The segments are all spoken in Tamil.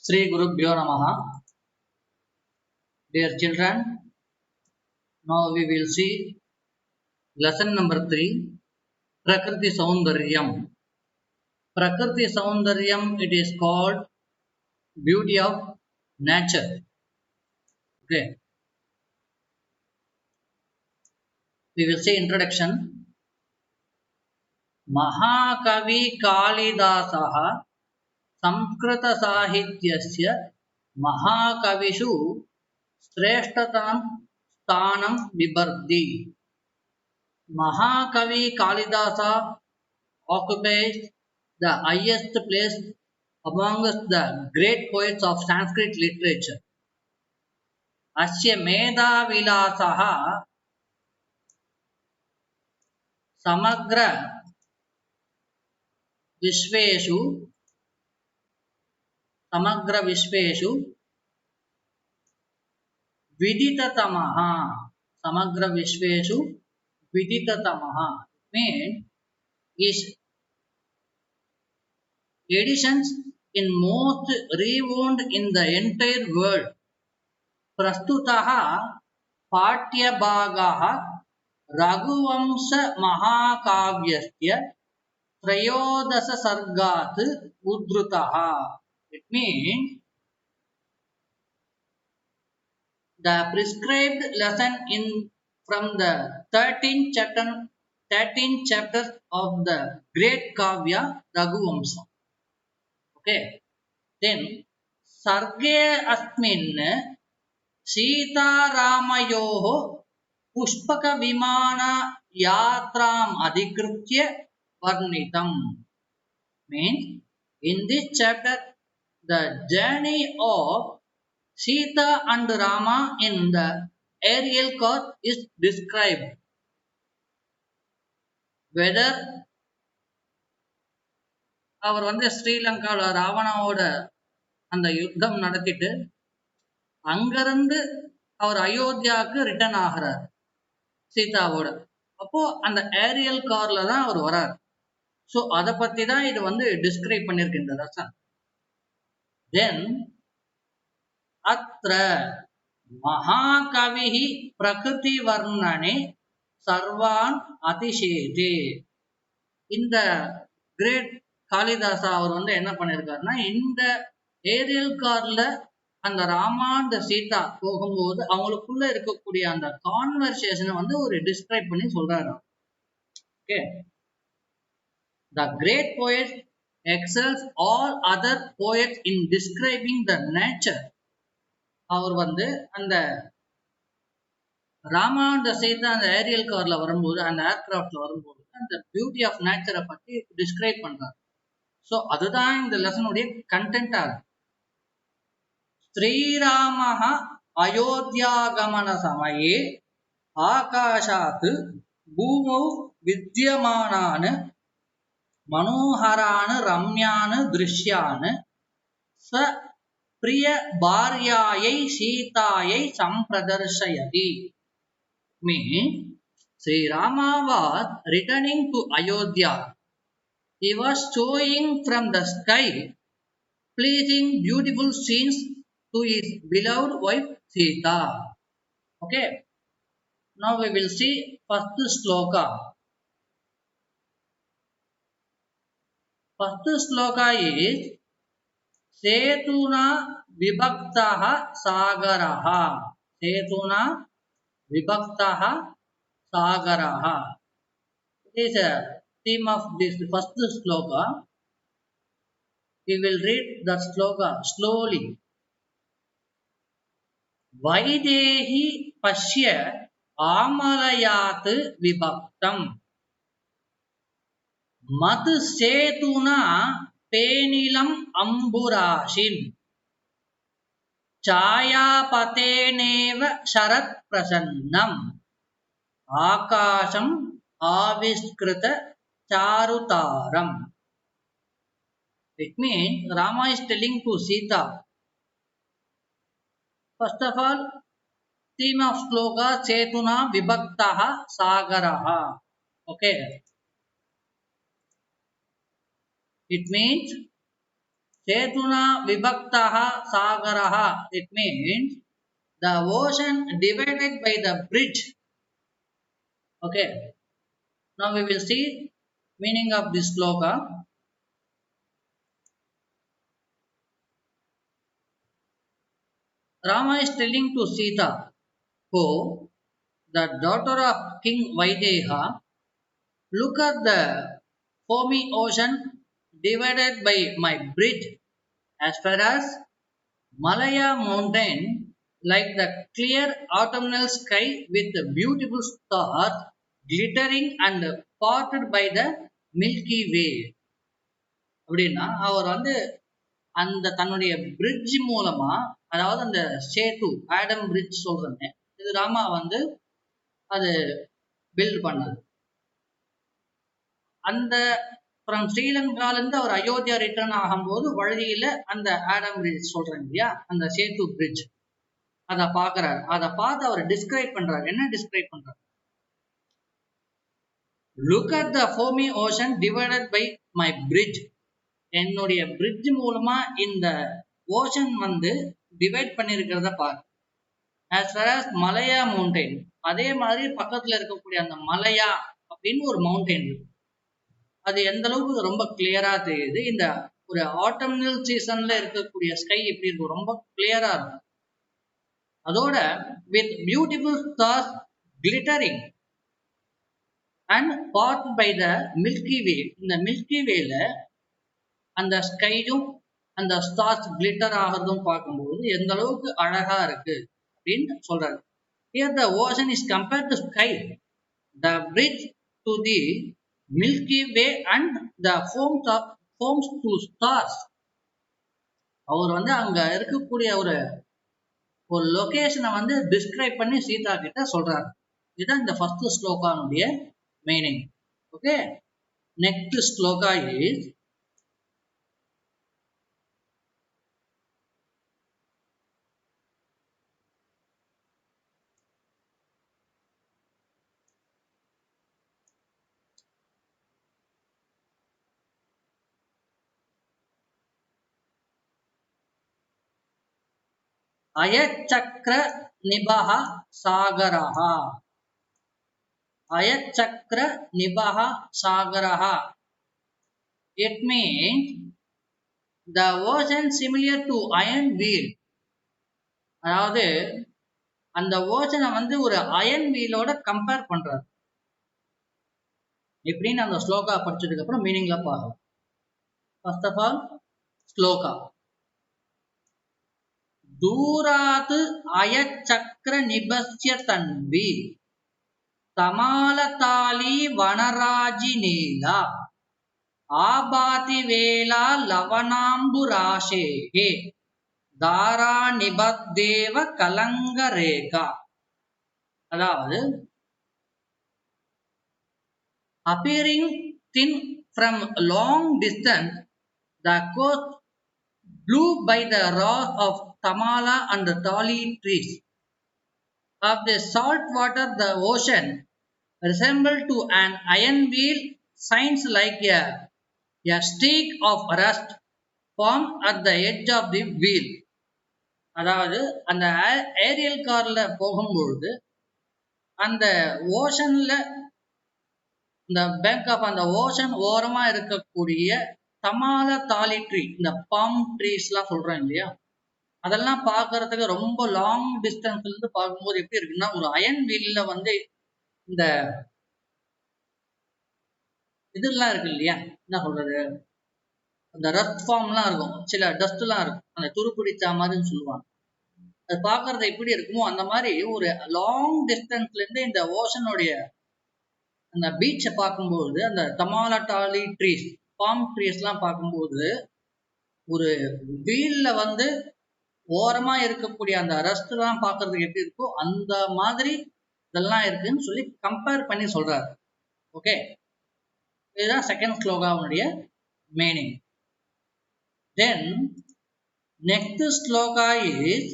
Sri Gurubhyo Namaha. Dear children, now we will see lesson number 3, Prakriti Saundaryam. Prakriti Saundaryam, it is called beauty of nature. Okay, we will see introduction. Mahakavi Kalidasaha Samskrita Sahityasya Mahakavishu Shreshtatam Sthanam Vibhardi. Mahakavi Kalidasa occupies the highest place amongst the great poets of Sanskrit literature. Asya Medhavilasaha Samagra Vishveshu Viditatamaha. Samagra Vishveshu Viditatamaha means his editions in most renowned in the entire world. Prastutaha Patyabhagaha Raghuvamsa Mahakavyasya Trayodasa Sargat Udrutaha. It means the prescribed lesson in from the 13th chapters of the great Kavya Raghuvamsa. Okay. Then Sarge Asmin Sita Ramayoho Pushpaka Vimana Yatram Adhikritya Varnitam. Means in this chapter the journey of Sita and Rama in the aerial car is described. Whether அவர் ஸ்ரீலங்காவில் ராவணாவோட அந்த யுத்தம் நடத்திட்டு அங்கிருந்து அவர் அயோத்தியாவுக்கு ரிட்டர்ன் ஆகிறார் சீதாவோட. அப்போ அந்த ஏரியல் கார்ல தான் அவர் வரார். ஸோ அதை பத்தி தான் இது டிஸ்கிரைப் பண்ணியிருக்கின்ற ரசன். தென் அத்ர மகாகவி பிரகிருதி வர்ணனே சர்வான் அதிசேதே. இந்த கிரேட் காளிதாசா அவர் என்ன பண்ணியிருக்காருன்னா, இந்த ஏரியல் கார்ல அந்த ராமா அந்த சீதா போகும்போது அவங்களுக்குள்ள இருக்கக்கூடிய அந்த கான்வர்சேஷனை ஒரு டிஸ்கிரைப் பண்ணி சொல்றாரு. Okay, the great poet excels all other poets in describing the nature. அவர் அந்த ராமா அந்த சீதா அந்த ஏரியல் கார்ல வரும்போது, அந்த ஏர்கிராஃப்ட்ல வரும்போது அந்த பியூட்டி ஆஃப் நேச்சரை பத்தி டிஸ்கிரைப் பண்றாரு. ஸோ அதுதான் இந்த லெசனுடைய கண்டென்ட் ஆகுது. ஸ்ரீராமः அயோத்தியாகமன சமயே ஆகாஷாத் பூமௌ வித்யமானான் மனோஹரான் ரம்யான் திருஷ்யான் ஸ்வ பிரிய பார்யாயை சீதாயை சம்பிரதர்ஷயதி. Means Sri Rama was returning to Ayodhya. He was showing from the sky pleasing beautiful scenes to his beloved wife Sita. Okay, now we will see first sloka. First sloka is Setuna Vibhaktaha Sagaraha. Setuna Vibhaktaha Sagaraha. It is a theme of this first sloka. We will read the sloka slowly. Vaidehi Pashya Amalayat Vibhaktam Mad Setuna Penilam Amburashin Chayapateneva Sharat Prasannam Akasham Aviskrita Charutaram. It means Rama is telling to Sita. First of all, theme of sloka Setuna Vibhaktaha Sagaraha. Okay. It means Chetuna vibhaktaha sagaraha. It means the ocean divided by the bridge. Okay. Now we will see meaning of this sloka. Rama is telling to Sita, who the daughter of King Vaideha, look at the foamy ocean divided by my bridge. As far as Malaya mountain, like the clear autumnal sky with the beautiful stars glittering and parted by the Milky Way. அப்படின்னா அவர் வந்து அந்த தன்னுடைய பிரிட்ஜ் மூலமா, அதாவது அந்த சேது ஆடம் பிரிட்ஜ் சொல்றேன், இது ராமா வந்து அது பில்ட் பண்ணது. அந்த ஃப்ரம் ஸ்ரீலங்காலேருந்து அவர் அயோத்தியா ரிட்டர்ன் ஆகும்போது வழியில அந்த ஆடம் பிரிட்ஜ் சொல்றேன் இல்லையா, அந்த சேது பிரிட்ஜ் அதை பார்க்கிறார். அதை பார்த்து அவர் டிஸ்கிரைப் பண்றாரு. என்ன டிஸ்கிரைப் பண்றாரு? Look at the foamy ocean divided by my bridge. என்னுடைய பிரிட்ஜ் மூலமா இந்த ஓஷன் வந்து டிவைட் பண்ணிருக்கிறத பாரு. ஆஸ் ஃபார் ஆஸ் மலையா மவுண்டைன், அதே மாதிரி பக்கத்துல இருக்கக்கூடிய அந்த மலையா அப்படின்னு ஒரு மவுண்டைன் இருக்கு. அது எந்த அளவுக்கு ரொம்ப கிளியரா தெரியுது. இந்த ஒரு ஆட்டம்னல் சீசன்ல இருக்கக்கூடிய ஸ்கை எப்படி இருக்கும், ரொம்ப கிளியரா இருக்கும். அதோட with beautiful stars glittering and part by the milky way. இந்த மில்கி வேல அந்த ஸ்கையும் அந்த ஸ்டார்ஸ் கிளிட்டர் ஆகிறதும் பார்க்கும்போது எந்த அளவுக்கு அழகா இருக்கு அப்படின்னு சொல்றாரு. Here the ocean is compared to sky, the bridge to the Milky Way and the foams to stars. அவர் வந்து அங்க இருக்கக்கூடிய ஒரு லொகேஷனை வந்து டிஸ்கிரைப் பண்ணி சீதா கிட்ட சொல்றாரு. இதுதான் இந்த ஃபர்ஸ்ட் ஸ்லோகானுடைய meaning. Okay, next shloka is அயச்சக்ர நிபஹ சாகரஹ. அயச்சக்ர நிபஹ சாகரஹ. It means the ocean similar to iron wheel. அதாவது அந்த ஓஷனை வந்து ஒரு அயன் வீலோட கம்பேர் பண்றாரு. எப்படின்னு அந்த ஸ்லோகா படிச்சதுக்கு அப்புறம் மீனிங்ல பார்க்கலாம். First of all shloka. दूरात् अयचक्रनिभस्य तन्वी तमालताली वनराजिनीला आभाति वेला लवणाम्बुराशेः தாராநிபத்தேவ கலங்கரேகா. அதாவது appearing thin from long distance, the coast blew by the wrath of Tamala and the Tali trees. Of the salt water, the ocean resembled to an iron wheel, shines like a streak of rust formed at the edge of the wheel. அதாவது அந்த ஏரியல் கார்ல போகும்பொழுது அந்த ஓஷன்ல இந்த பேங்க் ஆஃப் அந்த ஓஷன் ஓரமா இருக்கக்கூடிய தமால தாலி ட்ரீ, இந்த பாம் ட்ரீஸ் எல்லாம் சொல்றோம் இல்லையா, அதெல்லாம் பார்க்கறதுக்கு ரொம்ப லாங் டிஸ்டன்ஸ்ல இருந்து பார்க்கும்போது எப்படி இருக்குன்னா, ஒரு அயன் வீல்ல வந்து இந்த இதெல்லாம் இருக்கு இல்லையா, என்ன சொல்றது, அந்த ரத் ஃபார்ம்லாம் இருக்கும், சில டஸ்ட் எல்லாம் இருக்கும், அந்த துருப்பிடிச்சா மாதிரின்னு சொல்லுவாங்க. அது பார்க்கறது எப்படி இருக்குமோ அந்த மாதிரி ஒரு லாங் டிஸ்டன்ஸ்ல இருந்து இந்த ஓஷனுடைய அந்த பீச்சை பார்க்கும்போது அந்த தமாலட்டாலி ட்ரீஸ், பாம் ட்ரீஸ் எல்லாம் பார்க்கும்போது ஒரு வீல்ல வந்து ஓரமா இருக்கக்கூடிய அந்த ரஸ்ட் எல்லாம் பார்க்கறதுக்கு எப்படி இருக்கோ அந்த மாதிரி இதெல்லாம் இருக்குன்னு சொல்லி கம்பேர் பண்ணி சொல்றாரு. ஓகே, இதுதான் செகண்ட் ஸ்லோகாவுடைய meaning. Then next shloka is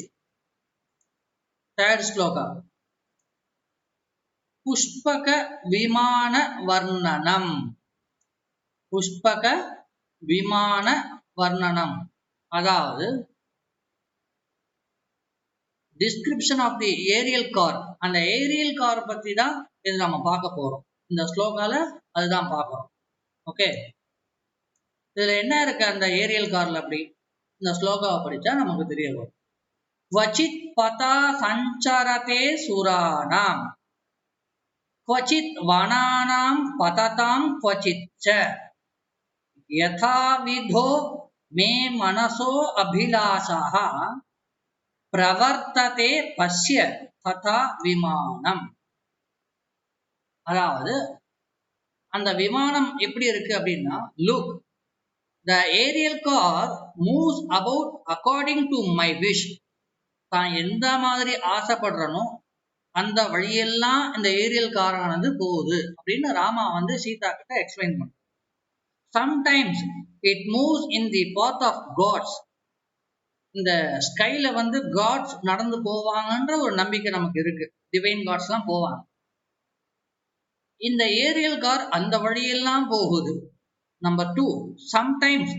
third shloka. Pushpaka விமான வர்ணனம். புஷ்பக விமான வர்ணனம். அதாவது description of the aerial car, அந்த ஏரியல் கார் பத்தி தான் இது நம்ம பார்க்க போறோம். இந்த ஸ்லோகால அதுதான் பார்க்கறோம். ஓகே, இதுல என்ன இருக்கு அந்த ஏரியல் கார்ல? அப்படி இந்த ஸ்லோகாவை படிச்சா நமக்கு தெரிய வரும். क्वचित् पता सञ्चरते सुराणां क्वचित् वनानां पततां क्वचित् च यथाविधो मे मनसो अभिलाषः प्रवर्तते पश्य तथा विमानम्. அதாவது அந்த விமானம் எப்படி இருக்கு அப்படின்னா, look, the aerial car moves about according to my wish. தான் எந்த மாதிரி ஆசைப்படுறனோ அந்த வழியெல்லாம் இந்த ஏரியல் காரானது போகுது அப்படின்னு ராமா வந்து சீதா கிட்ட எக்ஸ்பிளைன் பண்ண. Sometimes it moves in the path of gods. இந்த ஸ்கைல வந்து காட்ஸ் நடந்து போவாங்கன்ற ஒரு நம்பிக்கை நமக்கு இருக்கு. டிவைன் காட்ஸ் எல்லாம் போவாங்க. இந்த ஏரியல் கார் அந்த வழியெல்லாம் போகுது. Number 2, sometimes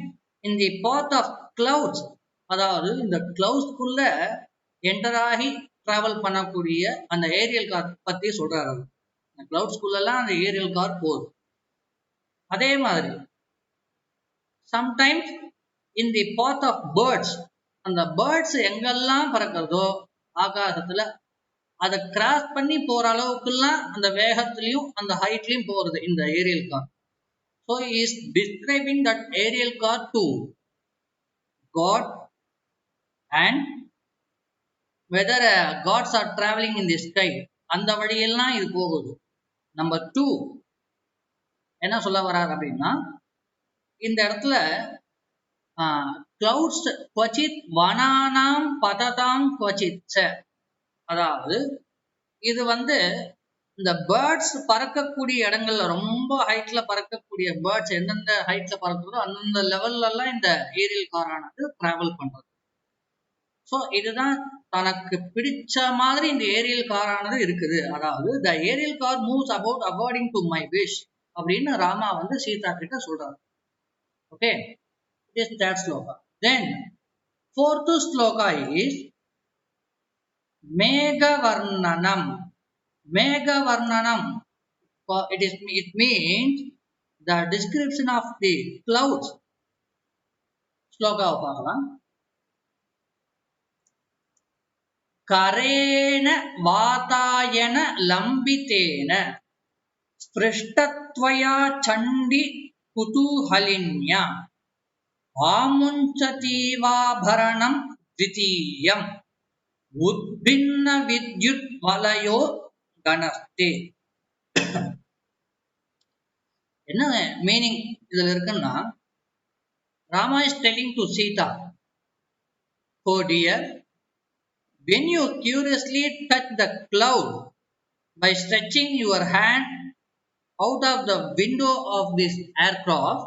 in the path of clouds. அதாவது இந்த கிளவுட்ஸ்குள்ள என்டர் ஆகி டிராவல் பண்ணக்கூடிய அந்த ஏரியல் கார் பத்தி சொல்றாரு. அந்த கிளவுட்ஸ்குள்ளெல்லாம் அந்த ஏரியல் கார் போகுது. அதே மாதிரி sometimes in the path of birds. அந்த பேர்ட்ஸ் எங்கெல்லாம் பறக்கிறதோ ஆகாசத்துல அதை கிராஸ் பண்ணி போற அளவுக்குலாம் அந்த வேகத்திலையும் அந்த ஹைட்லையும் போறது இந்த aerial car. So is describing that aerial car to god and whether gods are traveling in the sky. அந்த வழியெல்லாம் இது போகுது. நம்பர் 2 என்ன சொல்ல வர்றார் அப்படின்னா, இந்த இடத்துல clouds क्वचित् वनानां पततां क्वचित् च. அதாவது இது வந்து இந்த பேர்ட்ஸ் பறக்கக்கூடிய இடங்கள்ல, ரொம்ப ஹைட்ல பறக்கக்கூடிய பேர்ட்ஸ் எந்தெந்த ஹைட்ல பறக்குதோ அந்தந்த லெவல்ல எல்லாம் இந்த ஏரியல் காரானது டிராவல் பண்றது. ஸோ இதுதான் தனக்கு பிடிச்ச மாதிரி இந்த ஏரியல் காரானது இருக்குது. அதாவது the aerial car moves about according to my wish அப்படின்னு ராமா வந்து சீதா கிட்ட சொல்றாரு. Okay, is that shloka. Then fourth shloka is மேகவர்ணனம். மேகவர்ணனம், it means the description of the clouds. ஸ்லோகாவை பார்க்கலாம். கரேன வாதாயன லம்பிதேன ஸ்பிருஷ்டத்வயா சண்டி குதூஹலின்யா ஆமுஞ்சதீவாபரணம் த்விதீயம் உத்பின்ன வித்யுத் வலயோ கணஸ்தே. என்ன மீனிங் இதுல இருக்குன்னா, Rama is telling to Sita, oh dear, when you curiously touch the cloud by stretching your hand out of the window of this aircraft,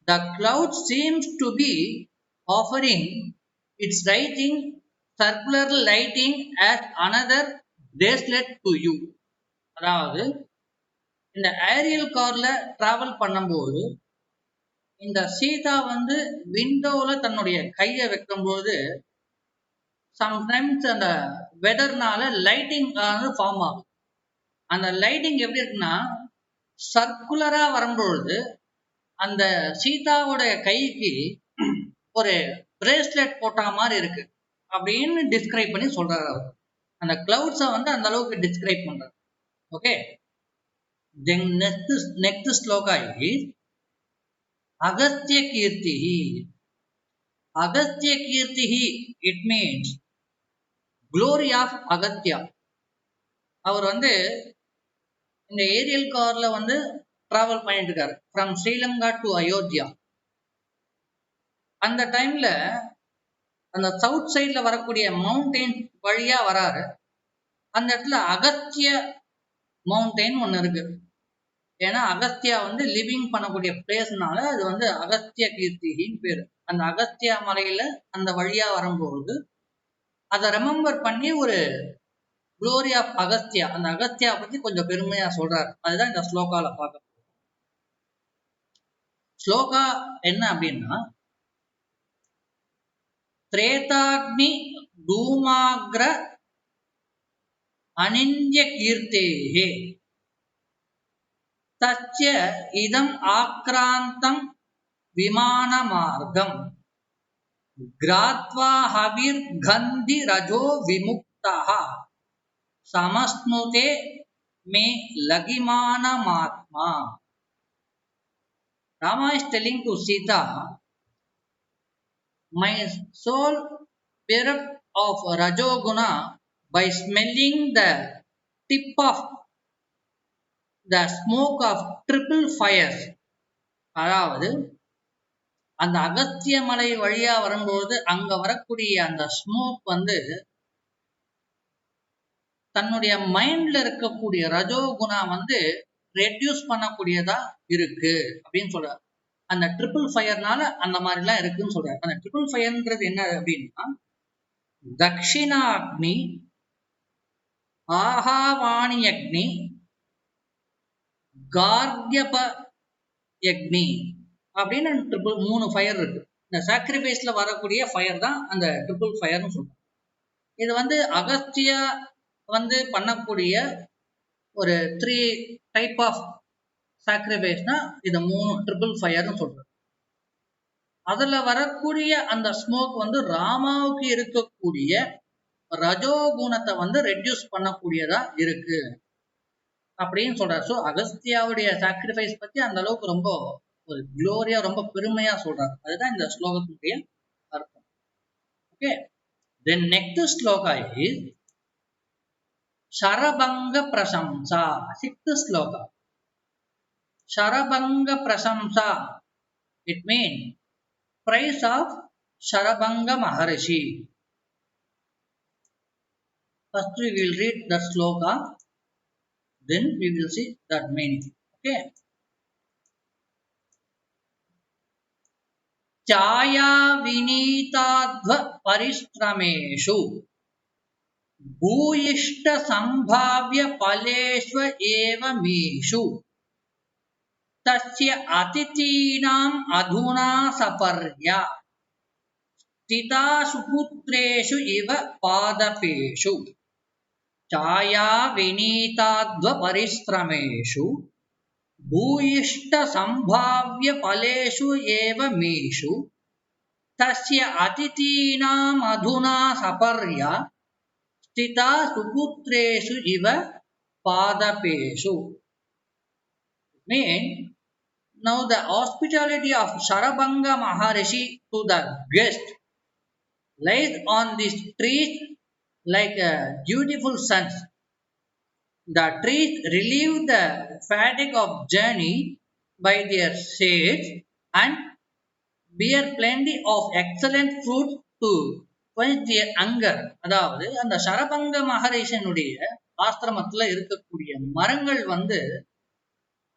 the cloud seems to be offering its circular lighting as another bracelet to you. அதாவது இந்த ஏரியல் கார்ல டிராவல் பண்ணும்போது இந்த சீதா வந்து விண்டோல தன்னுடைய கையை வைக்கும்போது சம்டைம்ஸ் அந்த வெதர்னால லைட்டிங் ஃபார்ம் ஆகும். அந்த லைட்டிங் எப்படி இருக்குன்னா, சர்க்குலரா வரும்பொழுது அந்த சீதாவோட கைக்கு ஒரு பிரேஸ்லெட் போட்ட மாதிரி இருக்கு அப்படின்னு டிஸ்கிரைப் பண்ணி சொல்றாரு அவர். அந்த கிளவுட்ஸை வந்து அந்த அளவுக்கு டிஸ்கிரைப் பண்றாரு. Okay, then next shloka is Agastya கீர்த்தி. அகஸ்திய கீர்த்தி, it means glory of Agathiya. அவர் வந்து இந்த ஏரியல் கார்ல வந்து டிராவல் பண்ணிட்டு இருக்காரு ஃப்ரம் ஸ்ரீலங்கா டு அயோத்தியா. அந்த டைம்ல அந்த சவுத் சைட்ல வரக்கூடிய மவுண்டெயின் வழியா வராரு. அந்த இடத்துல அகஸ்திய மவுண்டெயின் ஒண்ணு இருக்கு. ஏன்னா அகஸ்தியா வந்து லிவிங் பண்ணக்கூடிய பிளேஸ்னால அது வந்து அகஸ்திய கீர்த்தின்னு பேரு. அந்த அகஸ்தியா மலையில அந்த வழியா வரும்போது அதை ரிமெம்பர் பண்ணி ஒரு குளோரி ஆஃப் அகஸ்தியா, அந்த அகஸ்தியா பத்தி கொஞ்சம் பெருமையா சொல்றாரு. அதுதான் இந்த ஸ்லோகால பார்க்க. ஸ்லோகா என்ன அப்படின்னா, त्रेताग्नि धूमाग्र अनिन्द्य कीर्तेः तस्य इदम् आक्रान्तं विमानमार्गम् ग्रात्वा हविर्गन्धि रजो विमुक्तः समस्नुते मे लगिमानमात्मा. Rama is telling to Sita, my soul bereft of Rajoguna by smelling the tip of the smoke of triple fires. அதாவது அந்த அகஸ்திய மலை வழியா வரும்போது அங்க வரக்கூடிய அந்த ஸ்மோக் வந்து தன்னுடைய மைண்ட்ல இருக்கக்கூடிய ரஜோகுணா வந்து ரெடியூஸ் பண்ணக்கூடியதா இருக்கு அப்படின்னு சொல்றாரு. அந்த ட்ரிபிள் ஃபயர்னால அந்த மாதிரிலாம் இருக்குன்னு சொல்றாரு. அந்த ட்ரிபிள் ஃபயர்ன்றது என்ன அப்படின்னா தக்ஷிணாக்னி, ஆஹாவாணி அக்னி, கார்கியப அக்னி அப்படின்னு ட்ரிபிள் 3 ஃபயர் இருக்கு. இந்த சாக்ரிஃபைஸ்ல வரக்கூடிய ஃபயர் தான் அந்த ட்ரிபிள் ஃபயர்னு சொல்றாங்க. இது வந்து அகஸ்தியா வந்து பண்ணக்கூடிய ஒரு 3 டைப் ஆஃப் சாக்ரிஃபைஸ்னா இது 3 ட்ரிபிள் ஃபயர்னு சொல்றாங்க. அதுல வரக்கூடிய அந்த ஸ்மோக் வந்து ராமாவுக்கு இருக்கக்கூடிய ரஜோகுணத்தை வந்து ரெடியூஸ் பண்ணக்கூடியதா இருக்கு அப்படின்னு சொல்றாரு. ஸோ அகஸ்தியாவுடைய சாக்ரிஃபைஸ் பத்தி அந்த அளவுக்கு ரொம்ப ஒரு குளோரியா ரொம்ப பெருமையா சொல்றாரு. அதுதான் இந்த ஸ்லோகத்தினுடைய அர்த்தம். Okay, then next shloka is Sharabhanga பிரசம்சா. 6th ஸ்லோகா. ஷரபங்க பிரசம்சா, it means praise of Sharabanga Maharishi. First we will read the sloka, then we will see that meaning. Okay. Chaya vinitadva parishrameshu bhuyishta sambhavya paleshva eva meshu tasya atitinam adhuna saparya stita suputreshu iva padapeshu. Chaya vinitadva parishrameshu bhuyishta sambhavya paleshu eva meshu tasya atitinam adhuna saparya stita suputreshu iva padapeshu. Mean, now the hospitality of Sharabanga Maharishi to the guest lies on these trees like beautiful suns. The trees relieve the fatigue of journey by their shades and bear plenty of excellent fruit to quench their hunger. அதாவது அந்த சரபங்க மகரிஷனுடைய ஆசிரமத்துல இருக்கக்கூடிய மரங்கள் வந்து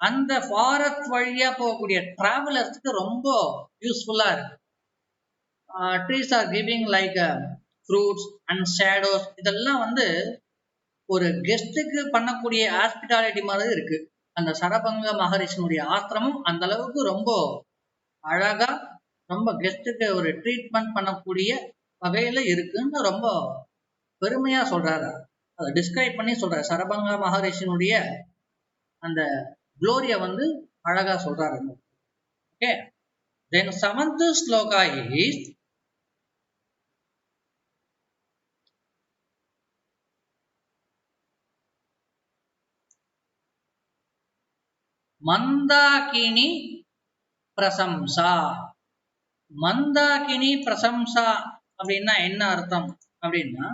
அந்த ஃபாரஸ்ட் வழியா போகக்கூடிய டிராவலர்ஸ்க்கு ரொம்ப யூஸ்ஃபுல்லா இருக்கு. Trees are giving like fruits and shadows. இதெல்லாம் வந்து ஒரு கெஸ்ட்டுக்கு பண்ணக்கூடிய ஹாஸ்பிட்டாலிட்டி மாதிரி இருக்கு. அந்த சரபங்க மகரிஷனுடைய ஆசிரமம் அந்த அளவுக்கு ரொம்ப அழகா ரொம்ப கெஸ்ட்டுக்கு ஒரு ட்ரீட்மெண்ட் பண்ணக்கூடிய வகையில இருக்குன்னு ரொம்ப பெருமையா சொல்றாரு. அதை டிஸ்கிரைப் பண்ணி சொல்றாரு. சரபங்க மகரிஷனுடைய அந்த குளோரியா வந்து அழகா சொல்றாரு. Okay, then 7th shloka is Mandakini பிரசம்சா. மந்தாகினி பிரசம்சா அப்படின்னா என்ன அர்த்தம் அப்படின்னா,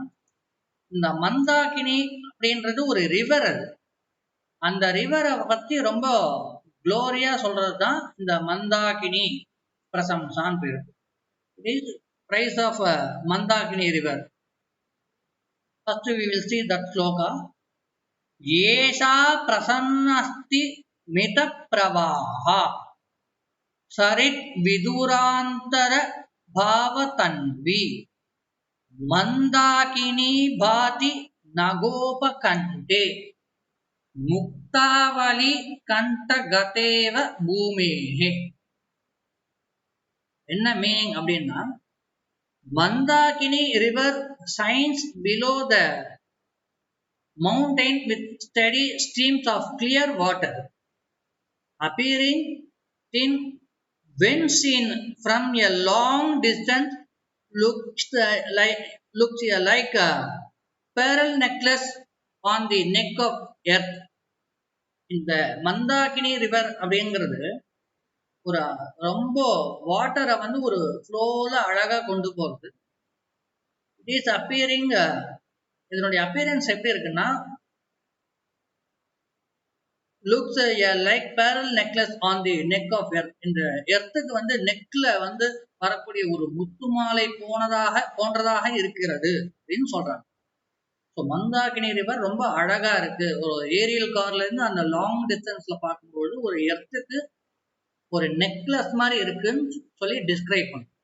இந்த மந்தாகினி அப்படின்றது ஒரு ரிவர். அது அந்த ரிவரை பத்தி ரொம்ப குளோரியா சொல்றது தான் இந்த மந்தாகினி பிரசம்சான் பேரு. It is praise of Mandakini river. First we will see that sloka. Yesha prasannasti mita pravaha sarit vidurantara bhavatanvi Mandakini bhati nagopakante முக்தாவலி கண்டகதேவ பூமேஹே. என்ன மீனிங் அப்படின்னா, Mandakini river shines below the mountain with steady streams of clear water, appearing thin when seen from a long distance. Looks like like a pearl necklace on the neck of earth. இந்த மந்தாகினி ரிவர் அப்படிங்கிறது ஒரு ரொம்ப வாட்டரை வந்து ஒரு ஃப்ளோல அழகா கொண்டு போகுது. இட் இஸ் அப்பியரிங், இதனுடைய அப்பியரன்ஸ் எப்படி இருக்குன்னா, looks like pearl necklace on the neck of earth. இந்த எர்த்துக்கு வந்து நெக்ல வந்து வரக்கூடிய ஒரு முத்து மாலை போன்றதாக இருக்கிறது அப்படின்னு சொல்றாங்க. ஸோ மந்தாகினி ரிவர் ரொம்ப அழகா இருக்கு. ஒரு ஏரியல் கார்ல இருந்து அந்த லாங் டிஸ்டன்ஸ்ல பார்க்கும்போது ஒரு எர்த்துக்கு ஒரு நெக்லஸ் மாதிரி இருக்குன்னு சொல்லி டிஸ்கிரைப் பண்ணும்.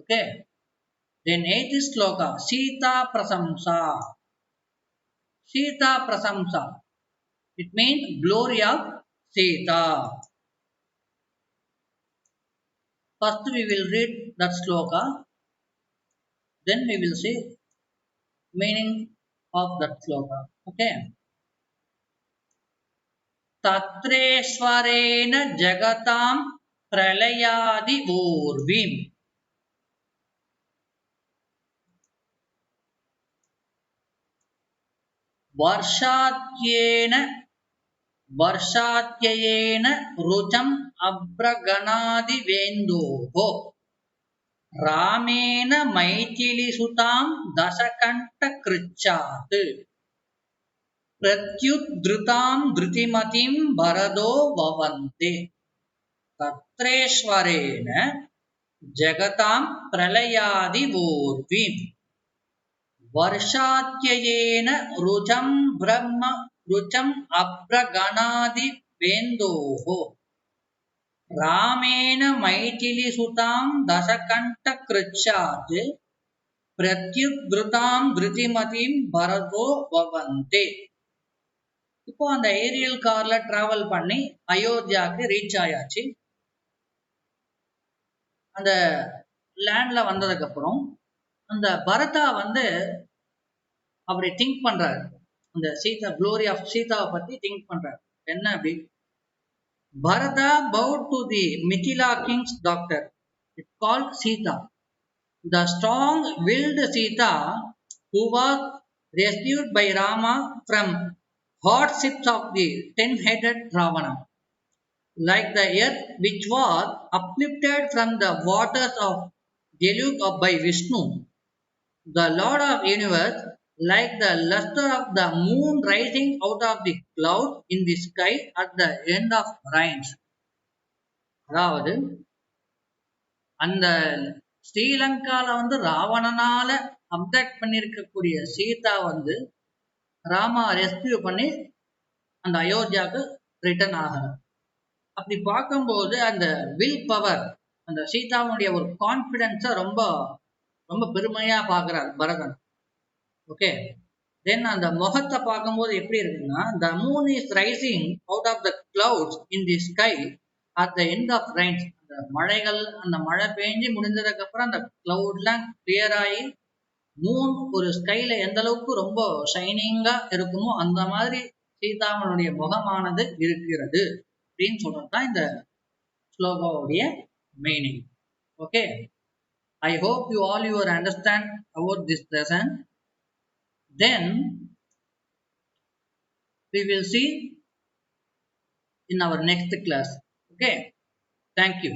Okay, then 8th shloka Sita பிரசம்சா. சீதா பிரசம்சா, it means glory of Sita. First we will read that sloka, then we will see meaning of that sloka. Okay. Tatreshwarena jagatam pralayadi urvim. वर्षात्ययेन रुचम् अभ्रगणादिवेन्दोः रामेण मैथिलीसुतां दशकण्ठकृच्छात् प्रत्युद्धृतां धृतिमतीं भरतो ववन्ते. तत्रेश्वरेण जगतां प्रलयादिवोर्वीम् वर्षात्ययेन रुचम् अभ्रगणादिवेन्दोः रामेण मैथिलीसुतां दशकण्ठकृच्छात् प्रत्युद्धृतां धृतिमतीं भरतो ववन्ते. இப்போ அந்த ஏரியல் கார்ல டிராவல் பண்ணி அயோத்தியாவுக்கு ரீச் ஆயாச்சு. அந்த லேண்ட்ல வந்ததுக்கு அப்புறம் அந்த பரதா வந்து அப்படி திங்க் பண்றாரு. அந்த சீதா, குளோரி ஆஃப் சீதாவை பத்தி திங்க் பண்றாரு. என்ன அப்படி, பரதா bowed to the Mithila king's daughter. It's called Sita. The strong-willed Sita who was rescued by Rama from hardships of the 10-headed Ravana. Like the earth which was uplifted from the waters of deluge by Vishnu, the Lord of Universe, like the luster of the moon rising out of the cloud in the sky at the end of rains. அதாவது அந்த ஸ்ரீலங்கால வந்து ராவணனால அப்டக்ட் பண்ணியிருக்கக்கூடிய சீதா வந்து ராமா ரெஸ்கியூ பண்ணி அந்த அயோத்தியாவுக்கு ரிட்டர்ன் ஆகிறார். அப்படி பார்க்கும்போது அந்த வில் பவர், அந்த சீதாவுடைய ஒரு கான்ஃபிடென்ஸை ரொம்ப ரொம்ப பெருமையா பார்க்கிறார் பரதன். ஓகே, தென் அந்த முகத்தை பார்க்கும்போது எப்படி இருக்குன்னா, the moon is rising out of the clouds in the sky at the end of rains. அந்த மழைகள், அந்த மழை பெஞ்சு முடிஞ்சதுக்கு அப்புறம் அந்த கிளவுட்லாம் கிளியர் ஆகி மூன் ஒரு ஸ்கைல எந்த அளவுக்கு ரொம்ப ஷைனிங்கா இருக்குமோ அந்த மாதிரி சீதாவனுடைய முகமானது இருக்கிறது அப்படின்னு சொல்றதுதான் இந்த ஸ்லோகாவுடைய meaning. Okay, I hope you all understand about this lesson. Then we will see in our next class. Okay, thank you.